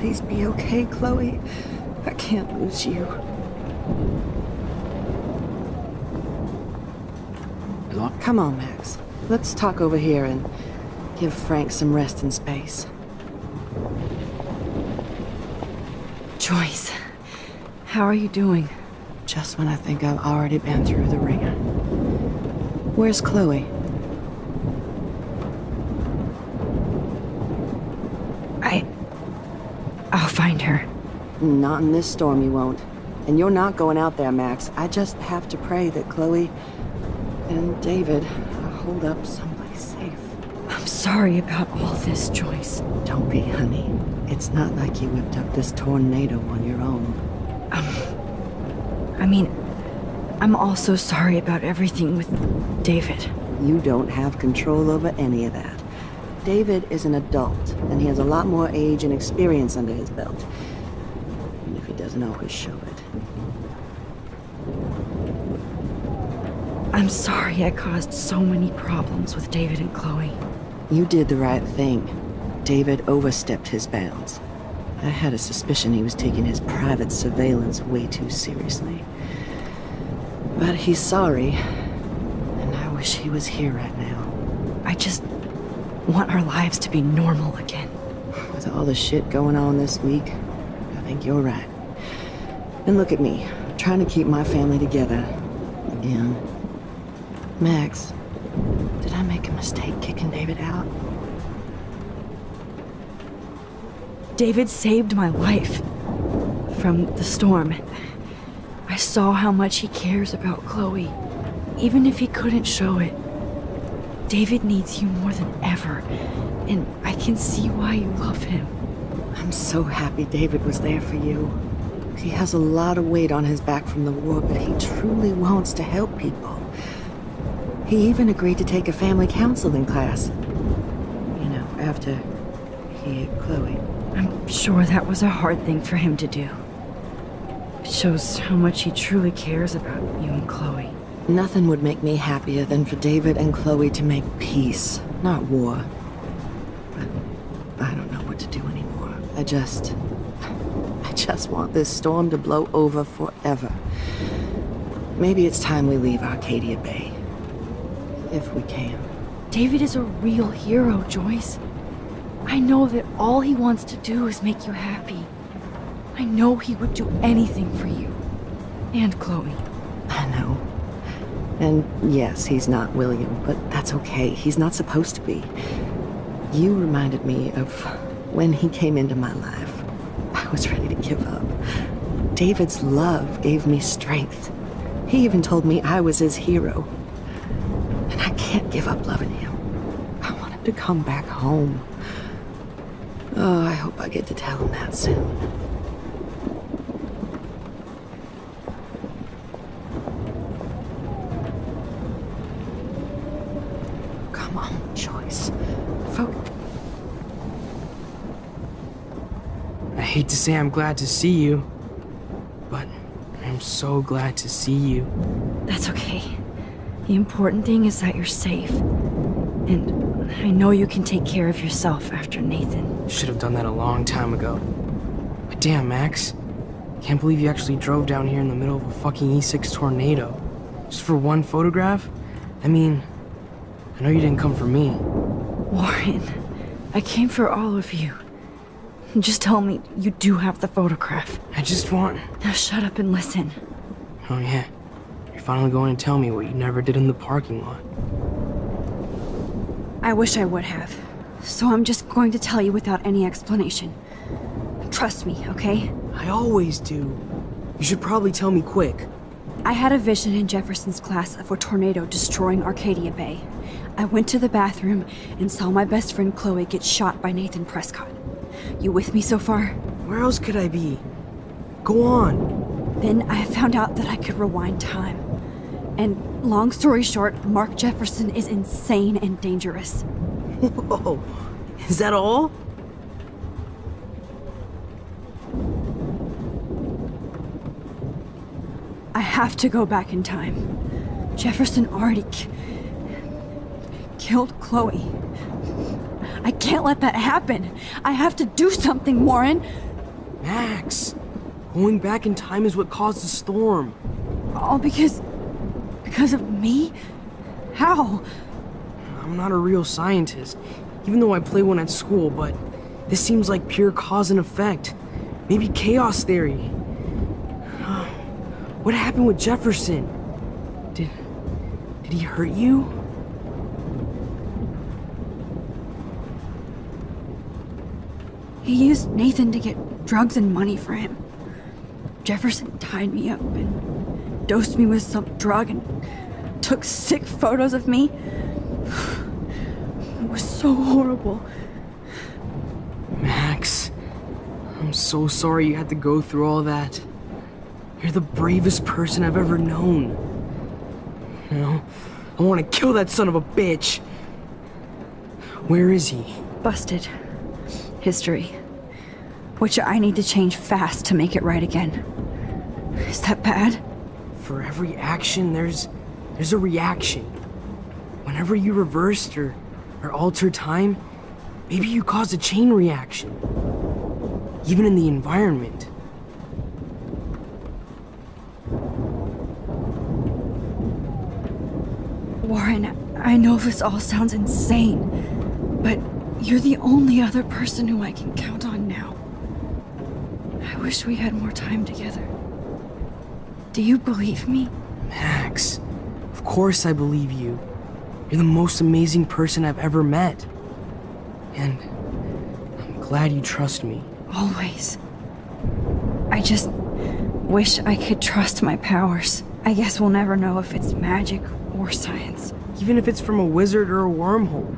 please be okay, Chloe? I can't lose you. Hello? Come on, Max. Let's talk over here and give Frank some rest and space. Joyce, how are you doing? Just when I think I've already been through the ringer. Where's Chloe? I'll find her. Not in this storm, you won't. And you're not going out there, Max. I just have to pray that Chloe and David hold up someplace safe. I'm sorry about all this, Joyce. Don't be, honey. It's not like you whipped up this tornado on your own. I'm also sorry about everything with David. You don't have control over any of that. David is an adult, and he has a lot more age and experience under his belt. Even if he doesn't always show it. I'm sorry I caused so many problems with David and Chloe. You did the right thing. David overstepped his bounds. I had a suspicion he was taking his private surveillance way too seriously. But he's sorry, and I wish he was here right now. I just want our lives to be normal again. With all the shit going on this week, I think you're right. And look at me, trying to keep my family together. Again. Max, did I make a mistake kicking David out? David saved my life from the storm. I saw how much he cares about Chloe, even if he couldn't show it. David needs you more than ever, and I can see why you love him. I'm so happy David was there for you. He has a lot of weight on his back from the war, but he truly wants to help people. He even agreed to take a family counseling class. You know, after he hit Chloe. I'm sure that was a hard thing for him to do. It shows how much he truly cares about you and Chloe. Nothing would make me happier than for David and Chloe to make peace, not war. But I don't know what to do anymore. I just want this storm to blow over forever. Maybe it's time we leave Arcadia Bay. If we can. David is a real hero, Joyce. I know that all he wants to do is make you happy. I know he would do anything for you. And Chloe. I know. And yes, he's not William, but that's okay. He's not supposed to be. You reminded me of when he came into my life. I was ready to give up. David's love gave me strength. He even told me I was his hero. And I can't give up loving him. I want him to come back home. Oh, I hope I get to tell him that soon. Come on, Joyce. I hate to say I'm glad to see you, but I'm so glad to see you. That's okay. The important thing is that you're safe. And I know you can take care of yourself after Nathan. Should have done that a long time ago. But damn, Max. Can't believe you actually drove down here in the middle of a fucking E6 tornado. Just for one photograph? I mean, I know you didn't come for me. Warren, I came for all of you. Just tell me you do have the photograph. I just want... Now shut up and listen. Oh yeah. You're finally going to tell me what you never did in the parking lot. I wish I would have. So I'm just going to tell you without any explanation. Trust me, okay? I always do. You should probably tell me quick. I had a vision in Jefferson's class of a tornado destroying Arcadia Bay. I went to the bathroom and saw my best friend Chloe get shot by Nathan Prescott. You with me so far? Where else could I be? Go on. Then I found out that I could rewind time. And long story short, Mark Jefferson is insane and dangerous. Whoa. Is that all? I have to go back in time. Jefferson already killed Chloe. I can't let that happen. I have to do something, Warren. Max, going back in time is what caused the storm. All because of me? How? I'm not a real scientist, even though I play one at school, but this seems like pure cause and effect. Maybe chaos theory. What happened with Jefferson? Did he hurt you? He used Nathan to get drugs and money for him. Jefferson tied me up and dosed me with some drug and took sick photos of me. It was so horrible. Max, I'm so sorry you had to go through all that. You're the bravest person I've ever known. You know, I want to kill that son of a bitch. Where is he? Busted. History. Which I need to change fast to make it right again. Is that bad? For every action, there's a reaction. Whenever you reversed or altered time, maybe you caused a chain reaction. Even in the environment. Warren, I know this all sounds insane, but you're the only other person who I can count on now. I wish we had more time together. Do you believe me? Max, of course I believe you. You're the most amazing person I've ever met. And I'm glad you trust me. Always. I just wish I could trust my powers. I guess we'll never know if it's magic or science. Even if it's from a wizard or a wormhole,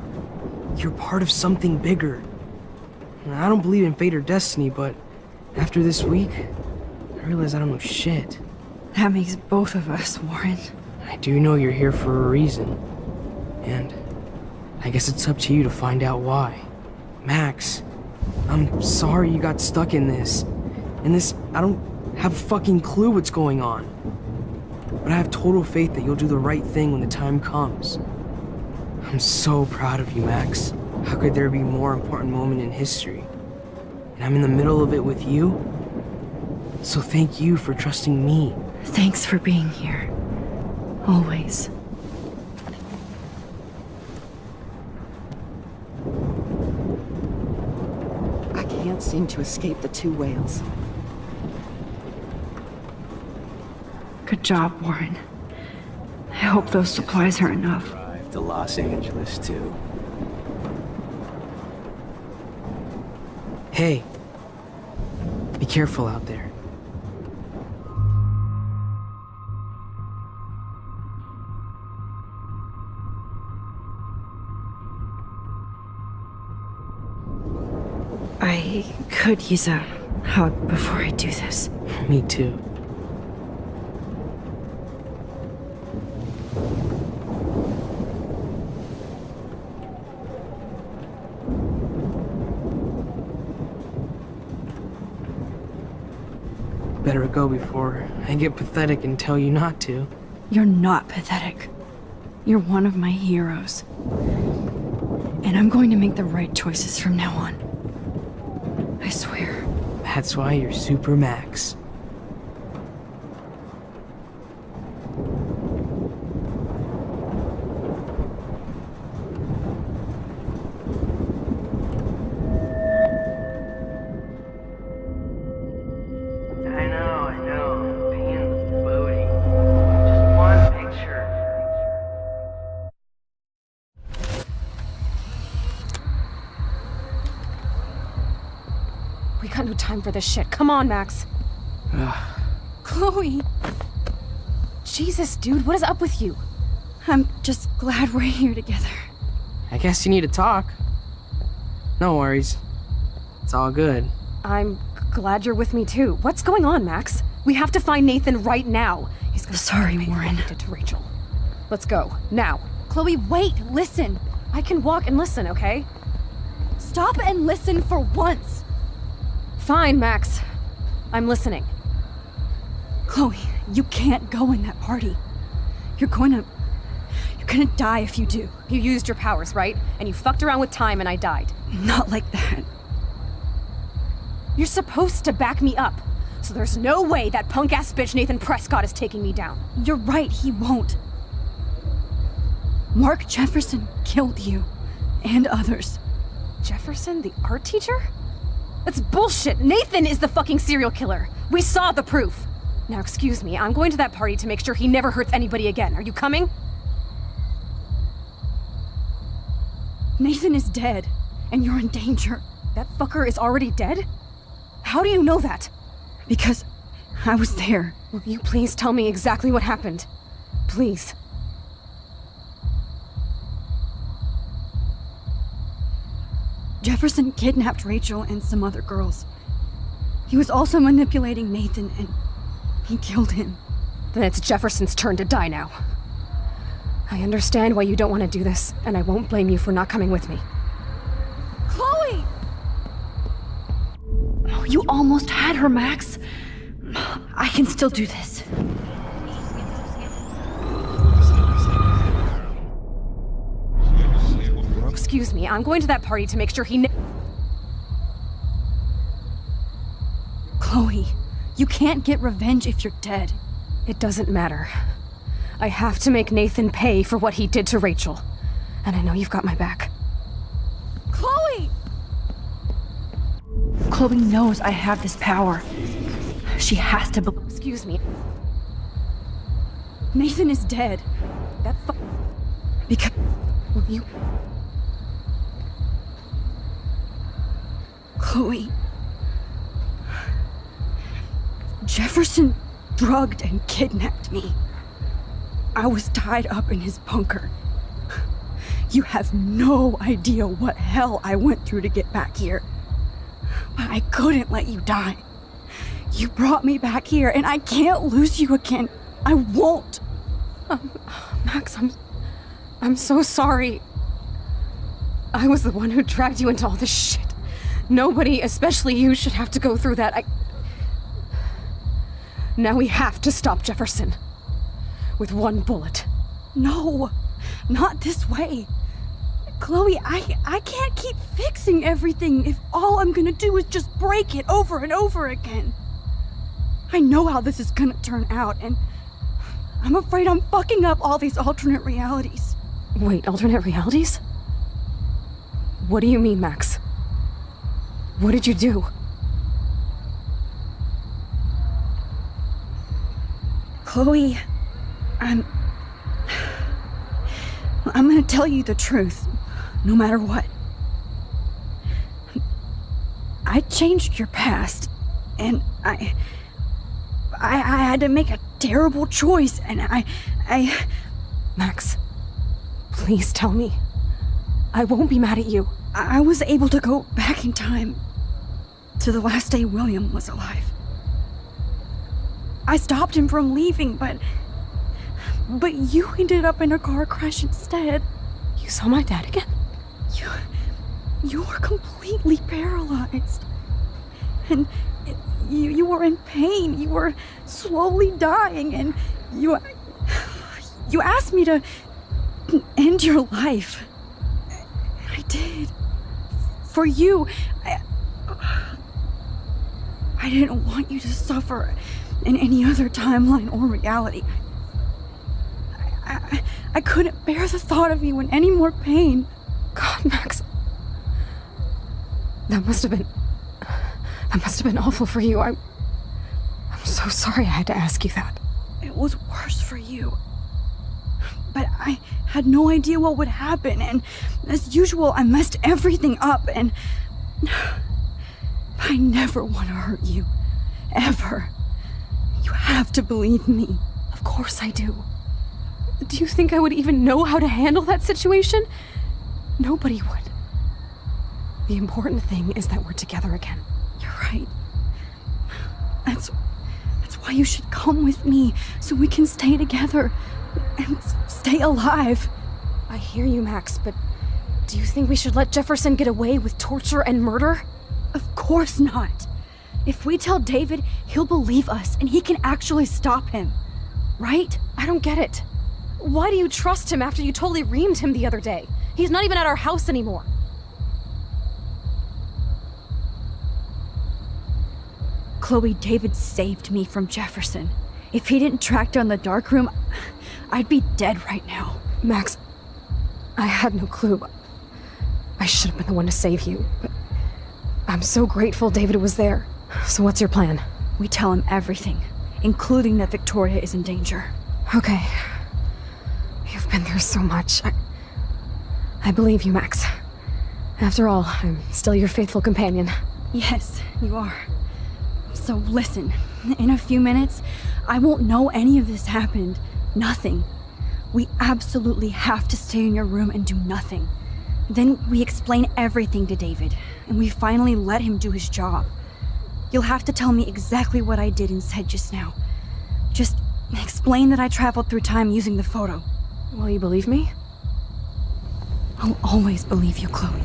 you're part of something bigger. And I don't believe in fate or destiny, but after this week, I realize I don't know shit. That makes both of us, Warren. I do know you're here for a reason. And I guess it's up to you to find out why. Max, I'm sorry you got stuck in this. I don't have a fucking clue what's going on. But I have total faith that you'll do the right thing when the time comes. I'm so proud of you, Max. How could there be a more important moment in history? And I'm in the middle of it with you. So thank you for trusting me. Thanks for being here. Always. I can't seem to escape the two whales. Good job, Warren. I hope those supplies are enough. Drive to Los Angeles, too. Hey, be careful out there. I could use a hug before I do this. Me too. Better go before I get pathetic and tell you not to. You're not pathetic. You're one of my heroes. And I'm going to make the right choices from now on. I swear. That's why you're Super Max. I know. Pain in the booty. Just one picture. We got no time for this shit. Come on, Max. Chloe! Jesus, dude, what is up with you? I'm just glad we're here together. I guess you need to talk. No worries. It's all good. I'm glad you're with me too. What's going on, Max? We have to find Nathan right now. He's gonna Sorry, pay for what Warren. he did to Rachel. Let's go, now. Chloe, wait, listen. I can walk and listen, okay? Stop and listen for once! Fine, Max. I'm listening. Chloe, you can't go in that party. You're gonna die if you do. You used your powers, right? And you fucked around with time and I died. Not like that. You're supposed to back me up. So there's no way that punk-ass bitch Nathan Prescott is taking me down. You're right, he won't. Mark Jefferson killed you. And others. Jefferson, the art teacher? That's bullshit! Nathan is the fucking serial killer! We saw the proof! Now excuse me, I'm going to that party to make sure he never hurts anybody again. Are you coming? Nathan is dead, and you're in danger. That fucker is already dead? How do you know that? Because I was there. Will you please tell me exactly what happened? Please. Jefferson kidnapped Rachel and some other girls. He was also manipulating Nathan, and he killed him. Then it's Jefferson's turn to die now. I understand why you don't want to do this, and I won't blame you for not coming with me. Chloe! Oh, you almost had her, Max. I can still do this. Excuse me, I'm going to that party to make sure he Chloe, you can't get revenge if you're dead. It doesn't matter. I have to make Nathan pay for what he did to Rachel. And I know you've got my back. Chloe! Chloe knows I have this power. She has to believe. Excuse me. Nathan is dead. That Because Will you... Chloe. Jefferson drugged and kidnapped me. I was tied up in his bunker. You have no idea what hell I went through to get back here. But I couldn't let you die. You brought me back here, and I can't lose you again. I won't. Max, I'm so sorry. I was the one who dragged you into all this shit. Nobody, especially you, should have to go through that. Now we have to stop Jefferson. With one bullet. No, not this way. Chloe, I can't keep fixing everything if all I'm gonna do is just break it over and over again. I know how this is gonna turn out, and I'm afraid I'm fucking up all these alternate realities. Wait, alternate realities? What do you mean, Max? What did you do? Chloe, I'm gonna tell you the truth, no matter what. I changed your past, and I had to make a terrible choice, and I... Max, please tell me. I won't be mad at you. I was able to go back in time to the last day William was alive. I stopped him from leaving, but you ended up in a car crash instead. You saw my dad again? You were completely paralyzed. And you were in pain. You were slowly dying, and you asked me to end your life. I did. For you. I didn't want you to suffer in any other timeline or reality. I couldn't bear the thought of you in any more pain. God, Max. That must have been awful for you. I'm so sorry I had to ask you that. It was worse for you. But I had no idea what would happen, and as usual, I messed everything up, and I never want to hurt you. Ever. You have to believe me. Of course I do. Do you think I would even know how to handle that situation? Nobody would. The important thing is that we're together again. You're right. That's why you should come with me, so we can stay together and stay alive. I hear you, Max, but do you think we should let Jefferson get away with torture and murder? Of course not. If we tell David, he'll believe us and he can actually stop him. Right? I don't get it. Why do you trust him after you totally reamed him the other day? He's not even at our house anymore. Chloe, David saved me from Jefferson. If he didn't track down the dark room, I'd be dead right now. Max, I had no clue. I should have been the one to save you, but I'm so grateful David was there. So what's your plan? We tell him everything, including that Victoria is in danger. Okay. You've been through so much. I believe you, Max. After all, I'm still your faithful companion. Yes, you are. So listen, in a few minutes, I won't know any of this happened. Nothing. We absolutely have to stay in your room and do nothing. Then we explain everything to David, and we finally let him do his job. You'll have to tell me exactly what I did and said just now. Just explain that I traveled through time using the photo. Will you believe me? I'll always believe you, Chloe.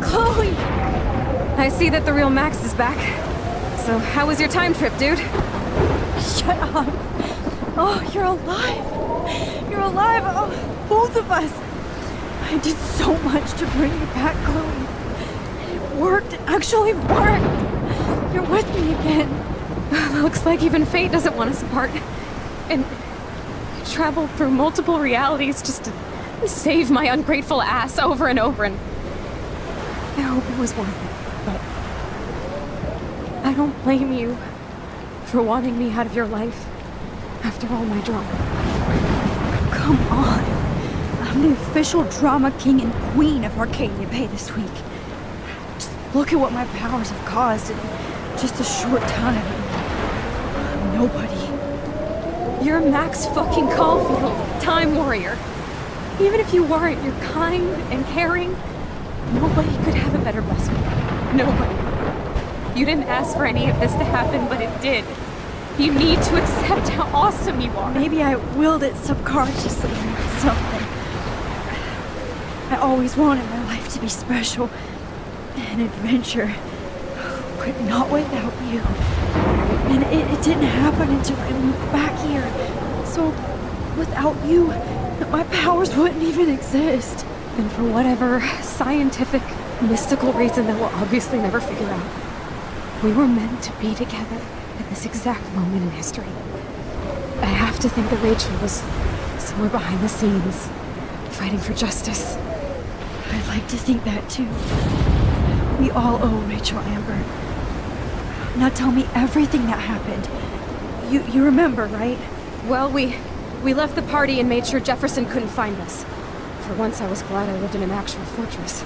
Chloe! I see that the real Max is back. So, how was your time trip, dude? Shut up. Oh, you're alive. You're alive. Oh, both of us. I did so much to bring you back, Chloe. It worked. It actually worked. You're with me again. Looks like even fate doesn't want us apart. And I traveled through multiple realities just to save my ungrateful ass over and over, and I hope it was worth it, but I don't blame you for wanting me out of your life after all my drama. Come on. I'm the official drama king and queen of Arcadia Bay this week. Just look at what my powers have caused in just a short time. I'm nobody. You're Max fucking Caulfield, Time Warrior. Even if you weren't, you're kind and caring. Nobody could have a better best friend. Nobody. You didn't ask for any of this to happen, but it did. You need to accept how awesome you are. Maybe I willed it subconsciously or something. I always wanted my life to be special. An adventure. But not without you. And it didn't happen until I moved back here. So, without you, my powers wouldn't even exist. And for whatever scientific, mystical reason that we'll obviously never figure out, we were meant to be together at this exact moment in history. I have to think that Rachel was somewhere behind the scenes, fighting for justice. I'd like to think that too. We all owe Rachel Amber. Now tell me everything that happened. You remember, right? Well, we left the party and made sure Jefferson couldn't find us. For once, I was glad I lived in an actual fortress.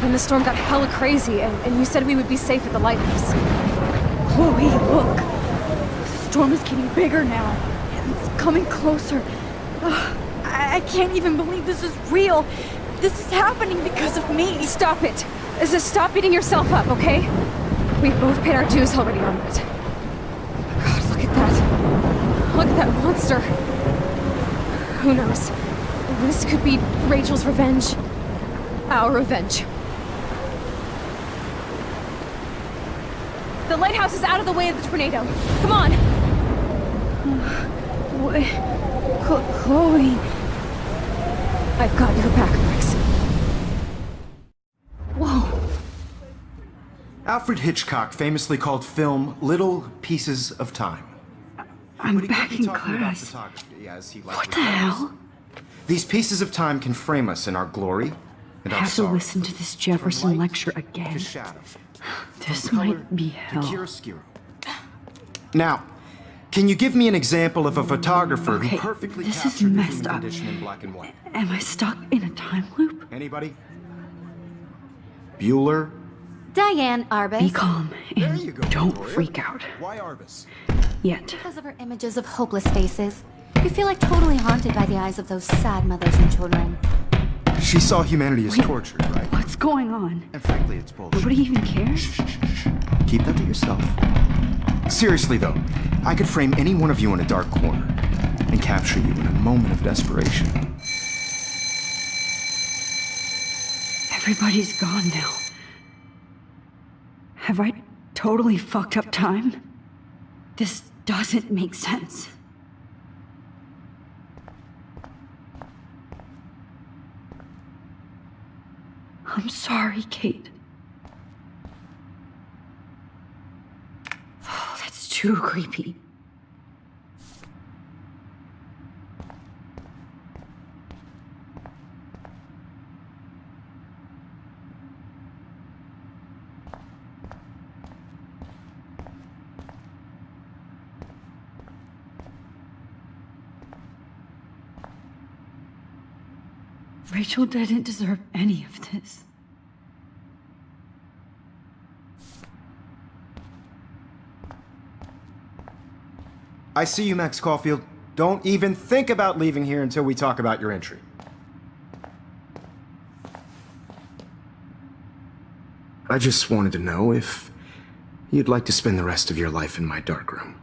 Then the storm got hella crazy, and you said we would be safe at the lighthouse. Chloe, look. The storm is getting bigger now. And it's coming closer. I can't even believe this is real. This is happening because of me. Stop it. Just stop beating yourself up, okay? We've both paid our dues already on it. God, look at that. Look at that monster. Who knows? This could be Rachel's revenge. Our revenge. The lighthouse is out of the way of the tornado. Come on! What? Chloe. I've got your back, Max. Whoa. Alfred Hitchcock famously called film little pieces of time. I'm But he back could be in talking about class. photography, as he What likely the does. hell? These pieces of time can frame us in our glory and I our have to sorrow. listen to this From Jefferson light lecture to again. shadow. This From color might be to hell. chiaroscuro. Now, can you give me an example of a photographer Okay, who perfectly this is captured the messed human up. condition in black and white? Am I stuck in a time loop? Anybody? Bueller? Diane Arbus. Be calm There and you go, don't Victoria. freak out. Why Arbus? Yet. Because of her images of hopeless faces. You feel like totally haunted by the eyes of those sad mothers and children. She saw humanity as tortured, right? What? What's going on? And frankly, it's bullshit. Nobody even cares? Keep that to yourself. Seriously, though, I could frame any one of you in a dark corner and capture you in a moment of desperation. Everybody's gone now. Have I totally fucked up time? This doesn't make sense. I'm sorry, Kate. Oh, that's too creepy. Rachel didn't deserve any of this. I see you, Max Caulfield. Don't even think about leaving here until we talk about your entry. I just wanted to know if you'd like to spend the rest of your life in my darkroom.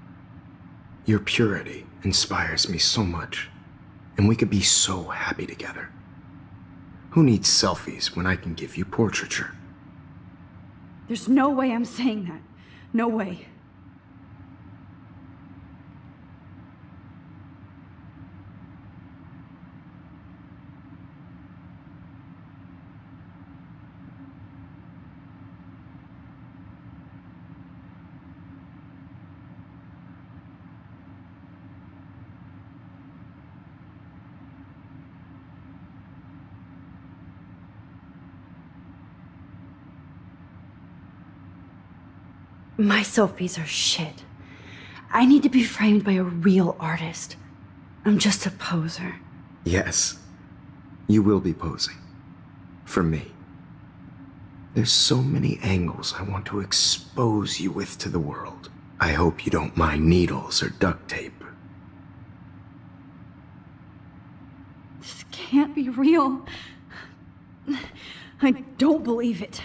Your purity inspires me so much, and we could be so happy together. Who needs selfies when I can give you portraiture? There's no way I'm saying that. No way. My selfies are shit. I need to be framed by a real artist. I'm just a poser. Yes, you will be posing. For me. There's so many angles I want to expose you with to the world. I hope you don't mind needles or duct tape. This can't be real. I don't believe it.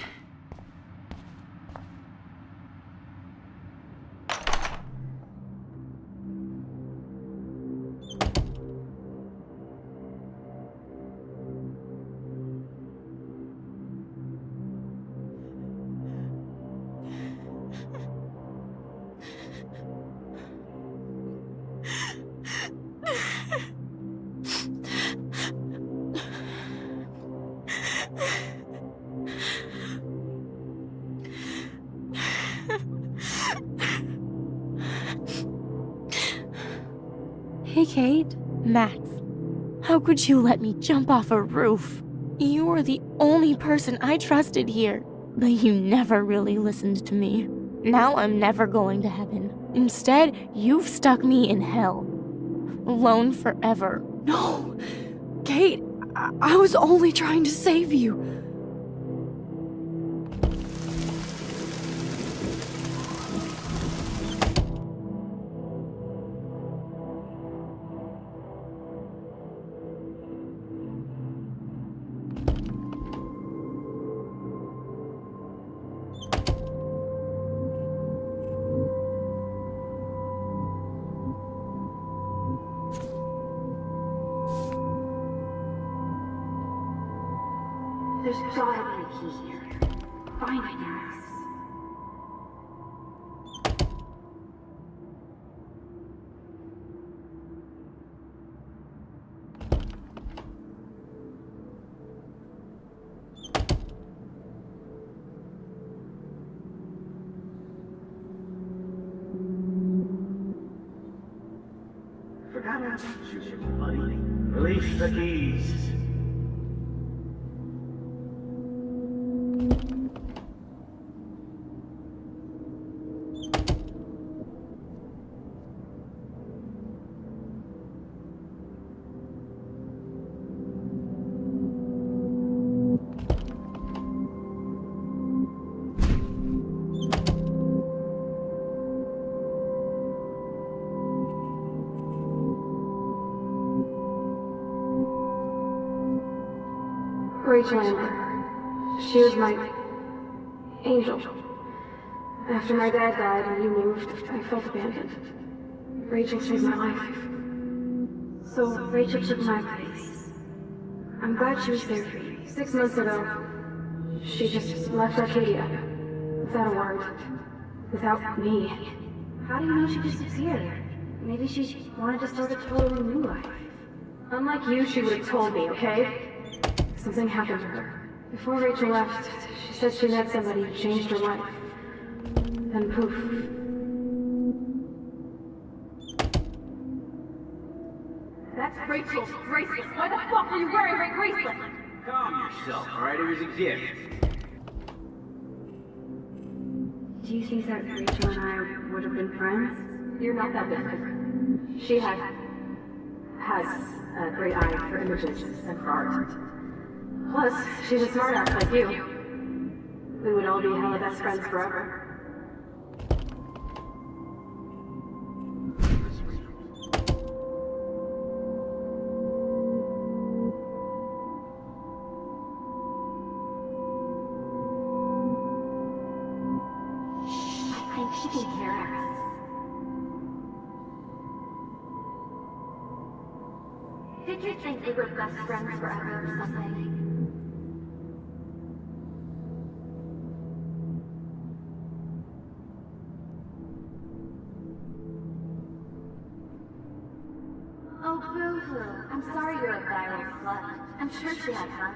Hey, Kate. Max, how could you let me jump off a roof? You were the only person I trusted here, but you never really listened to me. Now I'm never going to heaven. Instead, you've stuck me in hell. Alone forever. No! Kate, I was only trying to save you. There's gotta be a key here. Find it, Max. Forgot how to teach you, buddy. Release the keys. Rachel Amber. She was my angel. After my dad died and you moved, I felt abandoned. Rachel saved my life. So Rachel took my place. I'm glad she was there for you. 6 months ago, she just left Arcadia. Without a word. Without me. How do you know she disappeared? Maybe she wanted to start a totally new life. Unlike you, she would have told me, okay? Something happened to her. Before Rachel left, she said she met somebody who changed her life. Then poof. That's Rachel's bracelet. Why the fuck are you wearing my bracelet? Calm yourself, alright? It was a gift. Do you think that Rachel and I would have been friends? You're not that different. She has a great eye for images and for art. Plus, she's a smartass like you. We would all be hella best friends forever. I think she can hear us. Did you think they were best friends forever or something? Oh, boo-hoo. I'm sorry you're a viral slut. I'm sure she had fun.